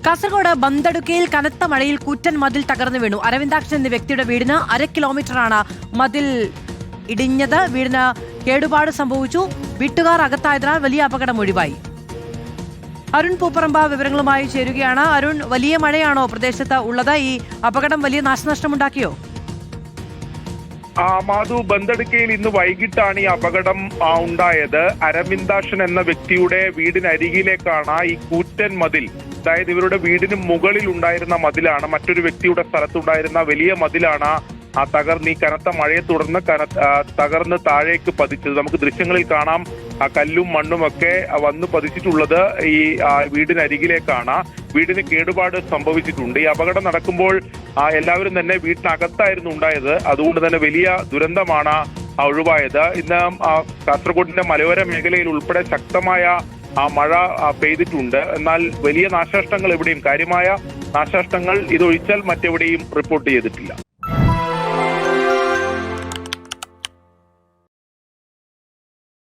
കാസർഗോഡ് ബന്തടുക്കയിൽ കനത്ത മഴയിൽ കൂറ്റൻ മതിൽ തകർന്നു വീണു. അരവിന്ദാക്ഷൻ എന്ന വ്യക്തിയുടെ വീടിന് 1/2 കിലോമീറ്ററാണ് മതിൽ ഇടിഞ്ഞത്. വീടിന് കേടുപാട് സംഭവിച്ചു. വീട്ടുകാർ അകത്തായതിനാൽ വലിയ അപകടം ഒഴിവായി. അരുൺ പൂപ്പറമ്പ വിവരങ്ങളുമായി ചേരുകയാണ്. അരുൺ, വലിയ മഴയാണോ പ്രദേശത്ത് ഉള്ളത്? ഈ അപകടം വലിയ നാശനഷ്ടമുണ്ടാക്കിയോ? മാധു, ബന്തടുക്കയിൽ ഇന്ന് വൈകിട്ടാണ് ഈ അപകടം ഉണ്ടായത്. അരവിന്ദാക്ഷൻ എന്ന വ്യക്തിയുടെ വീടിനരികിലേക്കാണ് ഈ കൂറ്റൻ മതിൽ, അതായത് ഇവരുടെ വീടിന് മുകളിൽ ഉണ്ടായിരുന്ന മതിലാണ്, മറ്റൊരു വ്യക്തിയുടെ സ്ഥലത്തുണ്ടായിരുന്ന വലിയ മതിലാണ് തകർന്ന് ഈ കനത്ത മഴയെ തുടർന്ന് തകർന്ന് താഴേക്ക് പതിച്ചത്. നമുക്ക് ദൃശ്യങ്ങളിൽ കാണാം, കല്ലും മണ്ണും ഒക്കെ വന്ന് പതിച്ചിട്ടുള്ളത് ഈ വീടിനരികിലേക്കാണ്. വീടിന് കേടുപാട് സംഭവിച്ചിട്ടുണ്ട്. ഈ അപകടം നടക്കുമ്പോൾ എല്ലാവരും തന്നെ വീട്ടിനകത്തായിരുന്നു ഉണ്ടായത്. അതുകൊണ്ട് തന്നെ വലിയ ദുരന്തമാണ് ഒഴിവായത്. ഇന്ന് കാസർഗോഡിന്റെ മലയോര മേഖലയിൽ ഉൾപ്പെടെ ശക്തമായ മഴ പെയ്തിട്ടുണ്ട്. എന്നാൽ വലിയ നാശനഷ്ടങ്ങൾ എവിടെയും, കാര്യമായ നാശനഷ്ടങ്ങൾ ഇതൊഴിച്ചാൽ മറ്റെവിടെയും റിപ്പോർട്ട് ചെയ്തിട്ടില്ല.